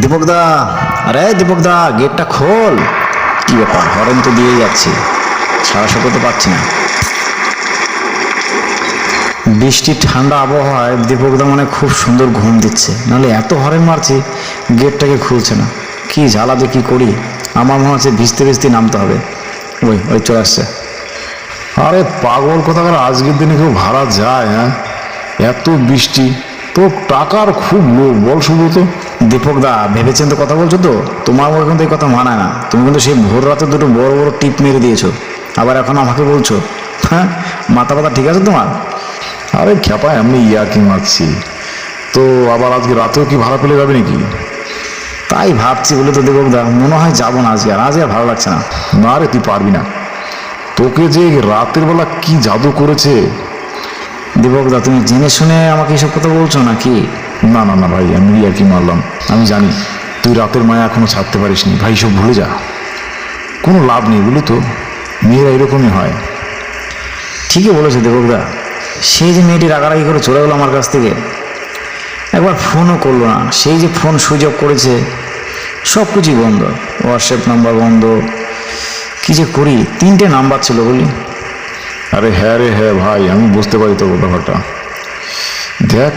দীপক দা, আরে দীপক দা, গেটটা খোল। কি ব্যাপার, হরেন তো দিয়ে যাচ্ছি, সারা শব্দ তো পাচ্ছি না। বৃষ্টির ঠান্ডা আবহাওয়ায় দীপক দা মানে খুব সুন্দর ঘুম দিচ্ছে, নাহলে এত হরেন মারছি গেটটাকে খুলছে না। কি জ্বালা যে কি করি, আমার মনে হচ্ছে ভিজতে ভিজতে নামতে হবে। ওই ওই চলে আসছে। আরে পাগল কোথাকার, আজকের দিনে কেউ ভাড়া যায়? হ্যাঁ, এত বৃষ্টি, তো টাকার খুব লোভ, বল সুব্রত। দীপক দা, ভেবেছেন তো কথা বলছো তো, তোমার মুখে কিন্তু এই কথা মানায় না। তুমি কিন্তু সেই ভোর রাতে দুটো বড় বড় টিপ মেরে দিয়েছো, আবার এখন আমাকে বলছো? হ্যাঁ, মাথা ব্যথা ঠিক আছে তোমার? আরে খ্যাপা, এমনি ইয়ার্কি মারছি তো। আবার আজকে রাতেও কি ভাড়া পেলে যাবে নাকি? তাই ভাবছি বলে তো দীপক দা, মনে হয় যাবো না আজকে, আর আজ আর ভালো লাগছে না। না রে, তুই পারবি না। তোকে যে রাতের বেলা কি জাদু করেছে। দীপক দা, তুমি জেনে শুনে আমাকে এসব কথা বলছো নাকি? না না না ভাই, আমি ইয়ার্কি মারলাম। আমি জানি তুই রাতের মায়া এখনো ছাড়তে পারিসনি ভাই, সব ভুলে যা। কোনো লাভ নেই, বুঝলি তো, মেয়েরা এরকমই হয়। ঠিকই বলেছো দীপক দা, সেই যে মেয়েটি রাগারাগি করে চলে গেলো আমার কাছ থেকে, একবার ফোনও করলো না। সেই যে ফোন সুইচ অফ করেছে, সব কিছুই বন্ধ, হোয়াটসঅ্যাপ নাম্বার বন্ধ। কি যে করি, 3টে নাম্বার ছিল বলি। আরে হ্যাঁ রে হ্যাঁ ভাই, আমি বুঝতে পারি তোর ব্যাপারটা। দেখ,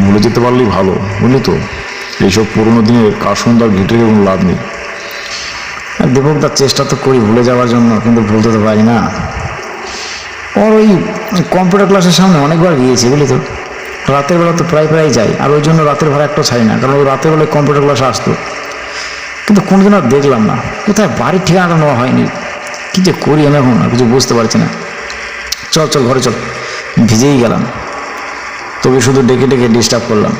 ভুলে যেতে পারলেই ভালো, বুঝলি তো। এইসব পুরোনো দিনের কাসুন্দার ঘেটে এবং লাভ নেই। আর দীপক দার চেষ্টা তো করি ভুলে যাওয়ার জন্য, কিন্তু ভুলতে তো পারি না। ওর ওই কম্পিউটার ক্লাসের সামনে অনেকবার গিয়েছি বুঝলি তো, রাতের বেলা তো প্রায় প্রায় যাই, আর ওই জন্য রাতের ভাড়া একটাও ছাড়ি না, কারণ ওই রাতের বেলায় কম্পিউটার ক্লাসে আসতো। কিন্তু কোনোদিন আর দেখলাম না, কোথায় বাড়ির ঠিকানাটা নেওয়া হয়নি। কী যে করি আমি এখন আর কিছু বুঝতে পারছি না। চল চল ঘরে চল, ভিজেই গেলাম, তোকে শুধু ডেকে ডেকে ডিস্টার্ব করলাম।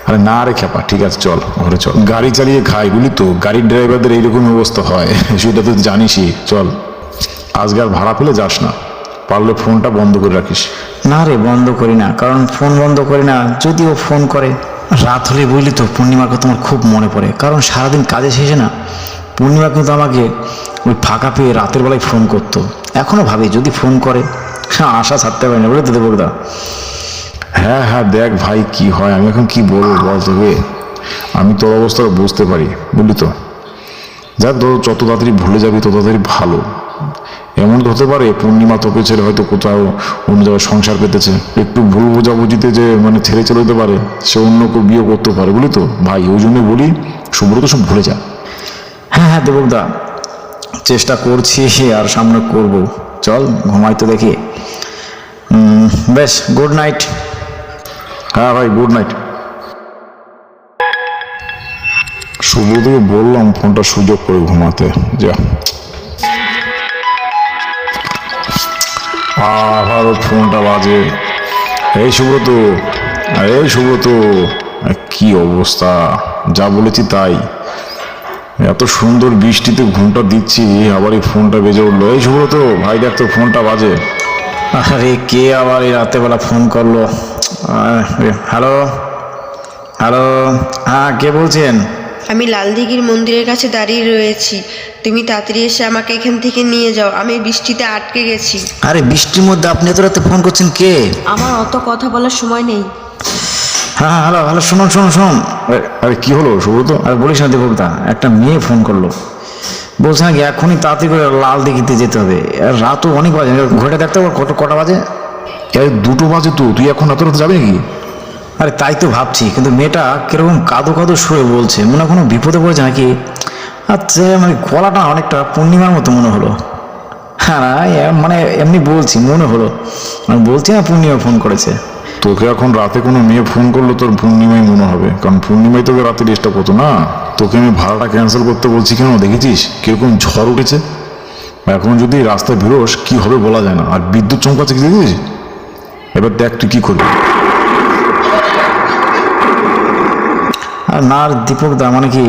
আরে না রে খ্যাপা, ঠিক আছে চল ঘরে চল। গাড়ি চালিয়ে খাই, বুঝলি তো, গাড়ির ড্রাইভারদের এইরকম অবস্থা হয়, সেটা তো জানিসই। চল, আজকে আর ভাড়া পেলে যাস না, পারলে ফোনটা বন্ধ করে রাখিস। না রে, বন্ধ করি না, কারণ ফোন বন্ধ করি না, যদিও ফোন করে রাত হলে বুঝলি তো, পূর্ণিমার কথা আমার খুব মনে পড়ে। কারণ সারাদিন কাজে শেষে না, পূর্ণিমা কিন্তু আমাকে ওই ফাঁকা পেয়ে রাতের বেলায় ফোন করতো। এখনও ভাবি যদি ফোন করে, হ্যাঁ আশা ছাড়তে পারি না বুঝলি তো দেবকদা। হ্যাঁ হ্যাঁ, দেখ ভাই কি হয়, আমি এখন কি বলবো বল তোকে। আমি তোর অবস্থাটা বুঝতে পারি, বুঝলি তো। যাক, তোর যত তাড়াতাড়ি ভুলে যাবি তত তাড়াতাড়ি ভালো। এমন হতে পারে পূর্ণিমা তোকে ছেড়ে হয়তো কোথাও অন্য জায়গায় সংসার পেতেছে, একটু ভুল বোঝাবুঝিতে যে মানে ছেড়ে চলে যেতে পারে, সে অন্য কেউ বিয়ে করতে পারে, বুঝলি তো ভাই। ওই জন্য বলি, সুব্রত সব ভুলে যা। হ্যাঁ হ্যাঁ দেবকদা, চেষ্টা করছি আর সামনে করব। চল ঘুমাই তো দেখি। বেশ, গুড নাইট। হ্যাঁ ভাই, গুড নাইট। সুব্রতকে বললাম ফোনটা সুযোগ করে ঘুমাতে যা। আবার ফোনটা বাজে। এই সুব্রত, এই সুব্রত, কি অবস্থা, যা বলেছি তাই। এত সুন্দর বৃষ্টিতে ঘুমটা দিচ্ছি, আবার এই ফোনটা বেজে উঠলো। এই সুব্রত ভাই, দেখ তো ফোনটা বাজে। আরে কে আবার এই রাতেরবেলা ফোন করলো? হ্যালো হ্যালো, হ্যাঁ কে বলছেন? আমি লালদিঘির মন্দিরের কাছে দাঁড়িয়ে রয়েছি, তুমি তাড়াতাড়ি এসে আমাকে এখান থেকে নিয়ে যাও, আমি বৃষ্টিতে আটকে গেছি। আরে বৃষ্টির মধ্যে আপনি এত রাতে ফোন করছেন, কে? আমার অত কথা বলার সময় নেই। হ্যাঁ হ্যালো হ্যালো, শুনুন শুনুন শুনুন। আরে কি হলো সুব্রত? আরে বলিস না দীপকদা, একটা মেয়ে ফোন করলো, বলছে নাকি এখনই তাড়াতাড়ি করে লাল দিঘিতে যেতে হবে। আর রাতও অনেক বাজে, ঘড়িটা দেখতে হবে কটা বাজে। এই 2টো বাজে তো, তুই এখন এত রাতে যাবি নাকি? আরে তাই তো ভাবছি, কিন্তু মেয়েটা কিরকম কাঁদো কাঁদো সুরে বলছে, মনে হয় কোনো বিপদে পড়েছে নাকি। আচ্ছা, মানে গলাটা অনেকটা পূর্ণিমার মতো মনে হলো। হ্যাঁ না, মানে এমনি বলছি মনে হলো, আমি বলছি না পূর্ণিমা ফোন করেছে। তোকে এখন রাতে কোনো মেয়ে ফোন করলো তোর পূর্ণিমাই মনে হবে, কারণ পূর্ণিমাই তোকে রাতে ডিস্টার্ব করতো না। তোকে আমি ভাড়াটা ক্যান্সেল করতে বলছি কেন, দেখেছিস কিরকম ঝড় উঠেছে। এখন যদি রাস্তায় বেরোস কি হবে বলা যায় না, আর বিদ্যুৎ চমকাচ্ছে কি দেখেছিস। এবার দেখ তুই কি করবি। আর না দীপকদা, মানে কি,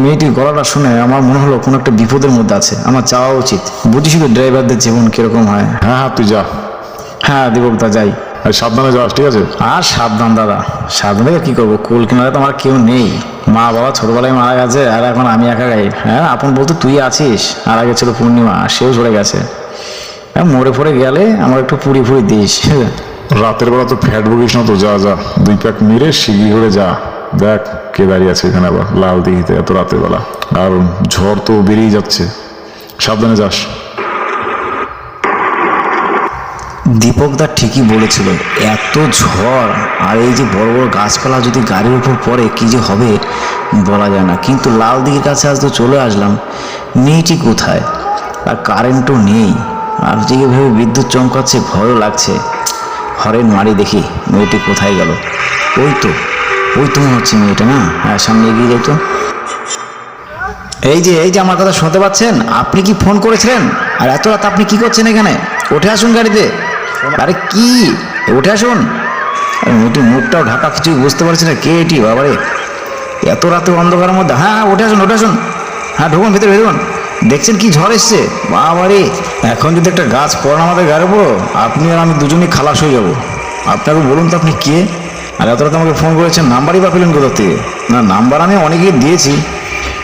মেয়েটির গলাটা শুনে আমার মনে হলো কোনো একটা বিপদের মধ্যে আছে, আমার যাওয়া উচিত। বুঝিস তো ড্রাইভারদের জীবন কিরকম হয়। হ্যাঁ হ্যাঁ, তুই যা। হ্যাঁ দীপকদা যাই। আর সাবধানে যাস, ঠিক আছে? আর সাবধান দাদা, সাবধানে কি করবো, কুল কিনারে তো আমার কেউ নেই। মা বাবা ছোটবেলায় মারা গেছে, আর এখন আমি একা গাই। হ্যাঁ আপন বলতে তুই আছিস, আর আগে ছিল পূর্ণিমা, সেও চলে গেছে। মরে পড়ে গেলে আমার একটু পুরি ফুরি দিস। রাতের বেলা তো ফ্যাট বকিস না তো, যা যা, 2 প্যাক মেরে শিগগির করে যা। দেখ কে দাঁড়িয়ে আছে এখানে আবার লাল দিঘিতে এত রাতের বেলা? আর ঝড় তো বেরিয়ে যাচ্ছে, সাবধানে যাস। দীপকদা ঠিকই বলেছিল, এত ঝড় আর এই যে বড় বড় গাছপালা যদি গাড়ির উপর পড়ে কি যে হবে বলা যায় না। কিন্তু লাল দিঘির কাছে আজ তো চলে আসলাম, নেইটি কোথায়, আর কারেন্টও নেই, আর যেভাবে বিদ্যুৎ চমকাচ্ছে ভয়ও লাগছে। হরেন মারি দেখি মেয়েটি কোথায় গেল। ওই তো মনে হচ্ছে মেয়েটা, না? হ্যাঁ, সামনে এগিয়ে যাই তো। এই যে আমার কথা শুনতে পাচ্ছেন? আপনি কি ফোন করেছিলেন? আর এত রাত আপনি কি করছেন এখানে? উঠে আসুন গাড়িতে। আরে কি, উঠে আসুন। মেয়েটি মুখটাও ঢাকা, কিছুই বুঝতে পারছি না কে এটি। বাবারে, এত রাতে অন্ধকারের মধ্যে। হ্যাঁ, উঠে আসুন। হ্যাঁ, ঢুকুন ভিতরে ঢুকুন। দেখছেন কি ঝড় এসছে? বাবারে, এখন যদি একটা গাছ পড়েন আমাদের গাড়ির উপর, আপনি আর আমি দুজনেই খালাস হয়ে যাবো। আপনাকে বলুন তো আপনি কে? আর এত রাতে আমাকে ফোন করেছেন, নাম্বারই বা পেলেন কোথা থেকে? না, নাম্বার আমি অনেকেই দিয়েছি।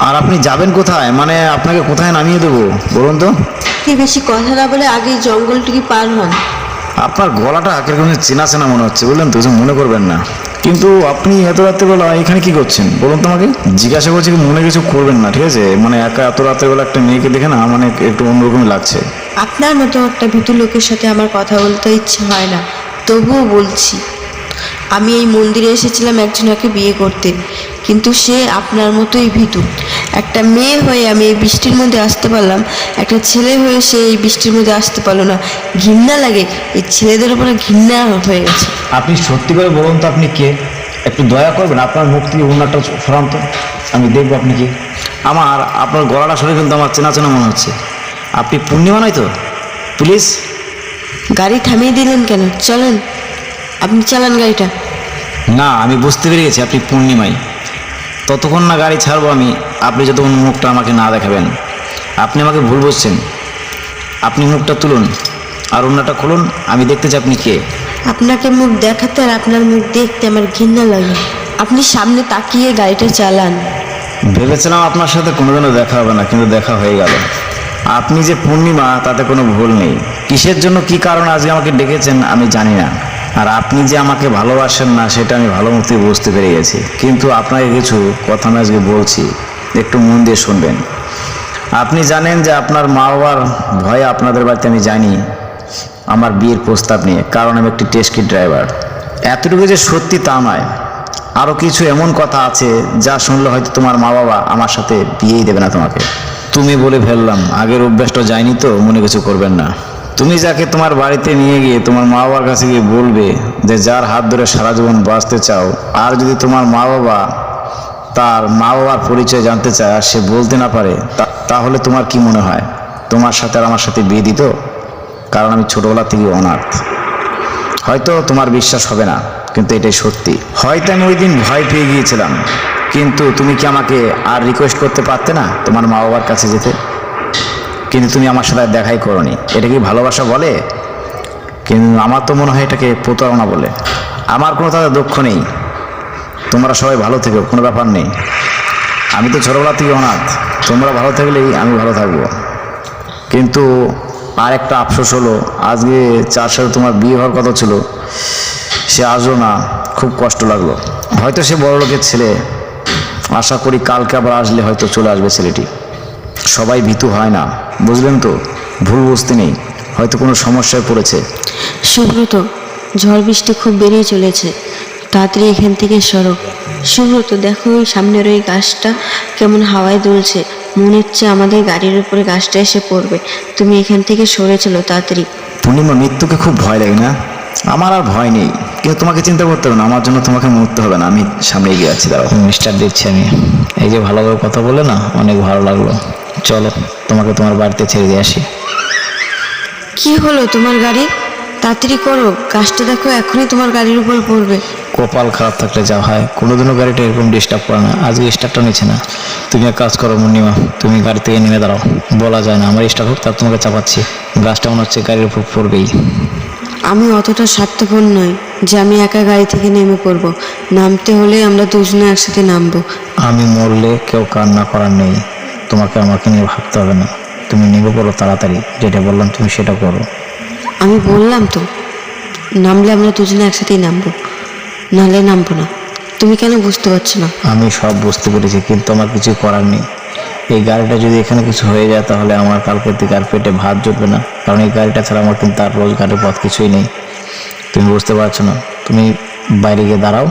আর আপনি যাবেন কোথায়, মানে আপনাকে কোথায় নামিয়ে দেবো বলুন তো? বেশি কথা না বলে আগে জঙ্গলটুকু পার হন। আপনার গলাটা কিরকম চেনা মনে হচ্ছে, বুঝলেন তো? কিছু মনে করবেন না। কিন্তু আপনি এত রাত্রেবেলা এখানে কি করছেন বলুন তো আমাকে? জিজ্ঞাসা করছি, মনে কিছু করবেন না, ঠিক আছে? মানে একা এত রাত্রেবেলা একটা মেয়েকে দেখে না মানে একটু অন্যরকমই লাগছে। আপনার মতো একটা ভীতু লোকের সাথে আমার কথা বলতে ইচ্ছে হয় না, তবুও বলছি। আমি এই মন্দিরে এসেছিলাম একজনকে বিয়ে করতে, কিন্তু সে আপনার মতোই ভীতু। একটা মেয়ে হয়ে আমি এই বৃষ্টির মধ্যে আসতে পারলাম, একটা ছেলে হয়ে সে এই বৃষ্টির মধ্যে আসতে পারলো না। ঘৃণা লাগে, এই ছেলেদের উপরে ঘৃণা হয়ে গেছে। আপনি সত্যি করে বলুন তো আপনি কে? একটু দয়া করবেন, আপনার মুখ থেকে উন্নাটা সরান তো, আমি দেখবো আপনি কি। আপনার গলাটা শুনে কিন্তু আমার চেনা মনে হচ্ছে। আপনি পূর্ণিমা নয় তো? প্লিজ। গাড়ি থামিয়ে দিলেন কেন? চলেন, আপনি চালান গাড়িটা। না, আমি বুঝতে পেরে গেছি আপনি পূর্ণিমাই। ততক্ষণ না গাড়ি ছাড়বো আমি, আপনি যতক্ষণ মুখটা আমাকে না দেখাবেন। আপনি আমাকে ভুল বুঝছেন। আপনি মুখটা তুলুন আর ওড়নাটা খুলুন, আমি দেখতে চাই আপনি কে। আপনাকে মুখ দেখাতে আর আপনার মুখ দেখতে আমার ঘৃণা লাগে। আপনি সামনে তাকিয়ে গাড়িটা চালান। ভেবেছিলাম আপনার সাথে কোনোদিনও দেখা হবে না, কিন্তু দেখা হয়ে গেল। আপনি যে পূর্ণিমা তাতে কোনো ভুল নেই। কিসের জন্য কি কারণে আজকে আমাকে ডেকেছেন আমি জানি না, আর আপনি যে আমাকে ভালোবাসেন না সেটা আমি ভালো মতোই বুঝতে পেরে গেছি। কিন্তু আপনাকে কিছু কথা আমি আজকে বলছি, একটু মন দিয়ে শুনবেন। আপনি জানেন যে আপনার মা বাবার ভয়ে আপনাদের বাড়িতে আমি জানি আমার বিয়ের প্রস্তাব নিয়ে, কারণ আমি একটি টেস্কি ড্রাইভার। এতটুকু যে সত্যি তা নয়, আরও কিছু এমন কথা আছে যা শুনলে হয়তো তোমার মা বাবা আমার সাথে বিয়েই দেবে না তোমাকে। তুমি বলে ফেললাম, আগের অভ্যাসটা যায়নি তো, মনে কিছু করবেন না। তুমি যাকে তোমার বাড়িতে নিয়ে গিয়ে তোমার মা বাবার কাছে গিয়ে বলবে যে যার হাত ধরে সারা জীবন বাঁচতে চাও, আর যদি তোমার মা বাবা তার মা বাবার পরিচয় জানতে চায় আর সে বলতে না পারে, তাহলে তোমার কি মনে হয় তোমার সাথে আর আমার সাথে বিয়ে দিত? কারণ আমি ছোটবেলা থেকে অনাথ। হয়তো তোমার বিশ্বাস হবে না, কিন্তু এটাই সত্যি। হয়তো আমি ওই দিন ভয় পেয়ে গিয়েছিলাম, কিন্তু তুমি কি আমাকে আর রিকোয়েস্ট করতে পারতে না তোমার মা বাবার কাছে যেতে? কিন্তু তুমি আমার সাথে দেখাই করোনি। এটা কি ভালোবাসা বলে? কিন্তু আমার তো মনে হয় এটাকে প্রতারণা বলে। আমার কোনো তাদের দুঃখ নেই, তোমরা সবাই ভালো থেকো, কোনো ব্যাপার নেই। আমি তো ছোটবেলা থেকে অনাথ, তোমরা ভালো থাকলেই আমি ভালো থাকবো। কিন্তু আর একটা আফসোস হলো, আজকে যার সাথে তোমার বিয়ে হওয়ার কথা ছিল সে আসলো না, খুব কষ্ট লাগলো। হয়তো সে বড় লোকের ছেলে, আশা করি কালকে আবার আসলে হয়তো চলে আসবে ছেলেটি। সবাই ভীতু হয় না, বুঝলেন তো? ভুল বুঝতে নেই, হয়তো কোনো সমস্যায় পড়েছে। সুব্রত, ঝড় বৃষ্টি খুব বেড়েই চলেছে, তাড়াতাড়ি এখান থেকে সরো। সুব্রত, দেখো ওই সামনের ওই গাছটা কেমন হাওয়ায় দুলছে, মনে হচ্ছে আমাদের গাড়ির উপরে গাছটা এসে পড়বে। তুমি এখান থেকে সরে চলো তাড়াতাড়ি। পূর্ণিমা, মৃত্যুকে খুব ভয় লাগে না? আমার আর ভয় নেই, কিন্তু তোমাকে চিন্তা করতে হবে না, আমার জন্য তোমাকে মরতে হবে না। আমি সামনে এগিয়ে যাচ্ছি, দাঁড়াও। মিস্টার দেখছি আমি। এই যে ভালোভাবে কথা বলে না, অনেক ভালো লাগলো। চলো তোমাকে তোমার বাড়িতে ছেড়ে দিয়ে আসি। কি হলো তোমার গাড়ি? তাড়াতাড়ি করো, গাছটা দেখো এখনই তোমার গাড়ির উপর পড়বে। কপাল খারাপ থাকলে যা হয়, কোনোদিনও গাড়িটা এরকম ডিস্টার্ব করে না, আজকে স্টার্টটা নিচ্ছে না। তুমি এক কাজ করো পূর্ণিমা, তুমি গাড়ি থেকে নেমে দাঁড়াও। বলা যায় না আমার স্টার্ট হোক, তার তোমাকে চাপাচ্ছি। গাছটা মনে হচ্ছে গাড়ির উপর পড়বেই। আমি অতটা স্বার্থপর নই যে আমি একা গাড়ি থেকে নেমে পড়বো। নামতে হলে আমরা দুজনে একসাথে নামবো। আমি মরলে কেউ কান্না করার নেই, তোমাকে আমাকে নিয়ে ভাবতে হবে না। তুমি নেমে পড়ো তাড়াতাড়ি, যেটা বললাম তুমি সেটা করো। আমি বললাম তো, নামলে আমরা দুজনে একসাথেই নামবো, নাহলে নামবো না। তুমি কেন বুঝতে পারছো না? আমি সব বুঝতে পেরেছি, কিন্তু আমার কিছু করার নেই। এই গাড়িটা যদি এখানে কিছু হয়ে যায় তাহলে আমার কালকে থেকে আর পেটে ভাত জুটবে না, কারণ এই গাড়িটা ছাড়া আমার কিন্তু আর রোজগারের পথ কিছুই নেই। তুমি বুঝতে পারছো না? তুমি বাইরে গিয়ে দাঁড়াও,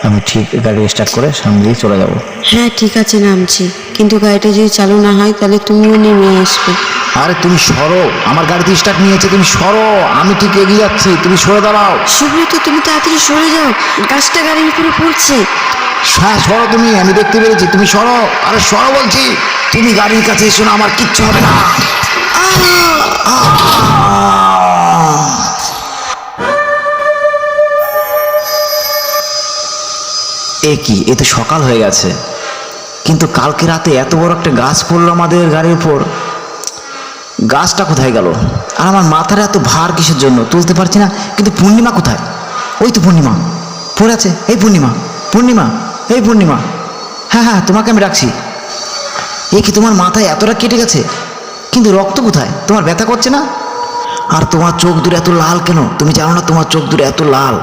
আমি ঠিক গাড়ি স্টার্ট করে সামনে দিয়ে চলে যাব। হ্যাঁ ঠিক আছে, নামছি, কিন্তু গাড়িটা যদি চালু না হয় তাহলে তুমিও নেমে আসবে। আরে তুমি সরো, আমার গাড়িতে স্টার্ট নিয়েছে, তুমি সরো, আমি ঠিক এগিয়ে যাচ্ছি, তুমি সরে দাঁড়াও। সুব্রত, তুমি তাড়াতাড়ি সরে যাও, গাছটা গাড়ির উপরে পড়ছে। হ্যাঁ সরো তুমি, আমি দেখতে পেরেছি, তুমি সরো। আরে সরো বলছি, তুমি গাড়ির কাছে এসো না, আমার কিচ্ছু হবে না। এ কি, এ তো সকাল হয়ে গেছে, কিন্তু কালকে রাতে এত বড় একটা গাছ পড়লো আমাদের গাড়ির উপর। গাছটা কোথায় গেল? আর আমার মাথার এত ভার কিসের জন্য, তুলতে পারছি না। কিন্তু পূর্ণিমা কোথায়? ওই তো পূর্ণিমা পড়ে আছে। এই পূর্ণিমা, পূর্ণিমা, এই পূর্ণিমা, হ্যাঁ হ্যাঁ তোমাকে আমি রাখছি। এ কি, তোমার মাথায় এতটা কেটে গেছে, কিন্তু রক্ত কোথায়? তোমার ব্যথা করছে না? আর তোমার চোখ দুটো এত লাল কেন? তুমি জানো না তোমার চোখ দুটো এত লাল?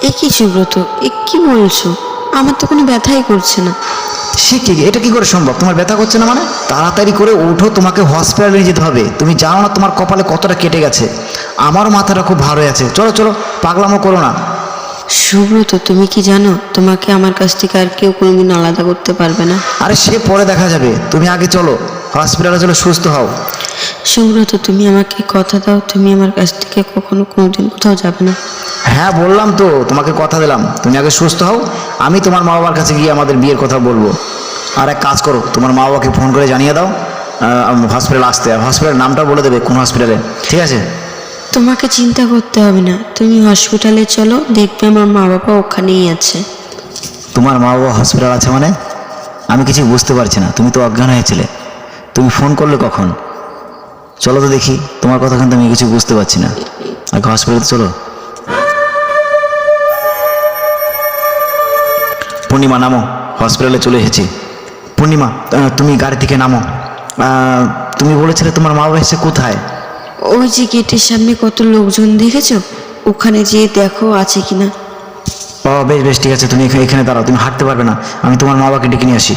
এ কি সুব্রত, এ কি বলছো? আমার তো কোনো ব্যথাই করছে না। সে কি, এটা কি করে সম্ভব? তোমার ব্যথা করছে না মানে? তাড়াতাড়ি করে ওঠো, তোমাকে হসপিটালে নিয়ে যেতে হবে। তুমি জানো না তোমার কপালে কতটা কেটে গেছে। আমারও মাথাটা খুব ভার হয়ে আছে। চলো চলো, পাগলামো করো না। সুব্রত, তুমি কি জানো তোমাকে আমার কাছ থেকে আর কেউ কোনোদিন আলাদা করতে পারবে না? আরে সে পরে দেখা যাবে, তুমি আগে চলো, হসপিটালে চলো, সুস্থ হও। সুব্রত, তুমি আমাকে কথা দাও, তুমি আমার কাছ থেকে কখনো কোনোদিন কোথাও যাবে না। হ্যাঁ বললাম তো, তোমাকে কথা দিলাম, তুমি আগে সুস্থ হও, আমি তোমার মা বাবার কাছে গিয়ে আমাদের বিয়ের কথা বলবো। আর এক কাজ করো, তোমার মা বাবাকে ফোন করে জানিয়ে দাও হসপিটালে আসতে, আর হসপিটালের নামটা বলে দেবে কোন হসপিটালে, ঠিক আছে? তোমাকে চিন্তা করতে হবে না, তুমি হসপিটালে চলো, দেখবে আমার মা বাবা ওখানেই আছে। তোমার মা বাবা হসপিটাল আছে মানে? আমি কিছু বুঝতে পারছি না, তুমি তো অজ্ঞান হয়েছিলে, তুমি ফোন করলে কখন? চলো তো দেখি, তোমার কথা কিন্তু আমি কিছু বুঝতে পারছি না। আগে হসপিটালে চলো। পূর্ণিমা নামো, হসপিটালে চলে এসেছি। পূর্ণিমা তুমি গাড়ি থেকে নামো। তুমি বলেছিলে তোমার মা বাবা এসে কোথায়? ওই যে গেটের সামনে কত লোকজন দেখেছো, ওখানে যেয়ে দেখো আছে কিনা। ও বেশ বেশ, ঠিক আছে, তুমি এখানে দাঁড়াও, তুমি হাঁটতে পারবে না, আমি তোমার মা বাবাকে ডেকে নিয়ে আসি।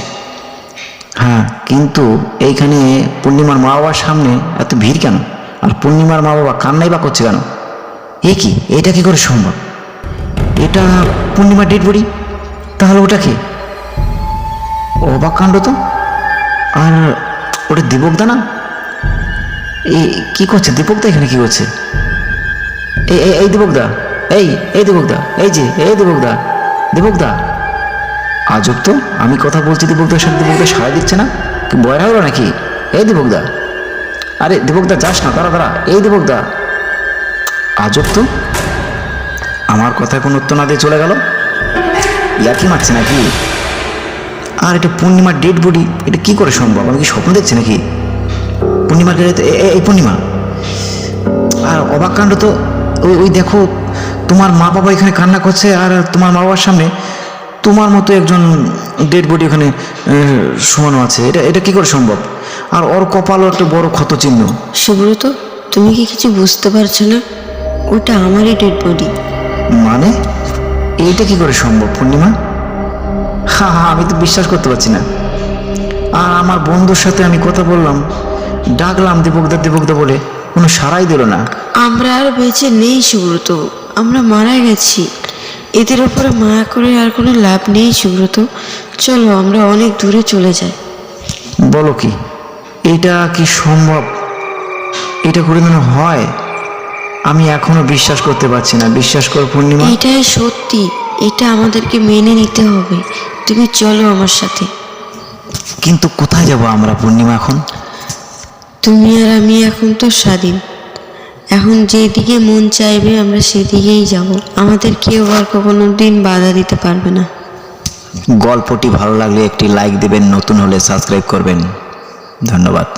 হ্যাঁ, কিন্তু এইখানে পূর্ণিমার মা বাবার সামনে এত ভিড় কেন? আর পূর্ণিমার মা বাবা কান্নাই বা করছে কেন? এ কি, এটা কি করে সম্ভব? এটা পূর্ণিমার ডেড বডি, তাহলে ওটা কি? অবাক কাণ্ড তো। আর ওটা দীপকদা না? এই কি করছে দীপকদা, এখানে কি করছে? এই এই দীপকদা, এই দীপকদা, এই দীপকদা, দীপকদা। আজব তো, আমি কথা বলছি দীপকদার সাথে, দীপকদা সাড়া দিচ্ছে না, কি বয়রা হলো নাকি? এই দীপকদা, আরে দীপকদা যাস না, দাঁড়া দাঁড়া, এই দীপকদা। আজব তো, আমার কথায় কোনো উত্তর না দিয়ে চলে গেল, ইয়ার্কি মারছে নাকি? আর এটা পূর্ণিমার ডেড বডি, এটা কি করে সম্ভব? আমি কি স্বপ্ন দেখছি নাকি? পূর্ণিমার গাড়িতে, এই পূর্ণিমা। আর অবাক কাণ্ড তো, ওই দেখো, তোমার মা বাবা এখানে কান্না করছে, আর তোমার মা বাবার সামনে তোমার মতো একজন ডেড বডি ওখানে শোয়ানো আছে। এটা কি করে সম্ভব? আর ওর কপালও একটা বড় ক্ষত চিহ্ন। সুব্রত, তুমি কি কিছু বুঝতে পারছো না? ওটা আমারই ডেড বডি। মানে এইটা কি করে সম্ভব পূর্ণিমা? হ্যাঁ হ্যাঁ, আমি তো বিশ্বাস করতে পারছি না। আর আমার বন্ধুর সাথে আমি কথা বললাম, ডাকলাম দীপকদা বলে, কোনো সাড়াই দিল না। আমরা আর বেঁচে নেই সুব্রত, আমরা মারা গেছি। এদের ওপরে মায়া করে আর কোনো লাভ নেই সুব্রত, চলো আমরা অনেক দূরে চলে যাই। বলো কি, এটা কি সম্ভব? এটা করে যেন হয়? আমি এখনো বিশ্বাস করতে পারছি না। বিশ্বাস করো পূর্ণিমা। এটাই সত্যি, এটা আমাদেরকে মেনে নিতে হবে। তুমি চলো আমার সাথে। কিন্তু কোথায় যাব আমরা পূর্ণিমা এখন? তুমি আর আমি এখন তো স্বাধীন, এখন যেদিকে মন চাইবে আমরা সেদিকেই যাব। আমাদের কেউ আর কখনো দিন বাধা দিতে পারবে না। গল্পটি ভালো লাগলে একটি লাইক দেবেন, নতুন হলে সাবস্ক্রাইব করবেন। ধন্যবাদ।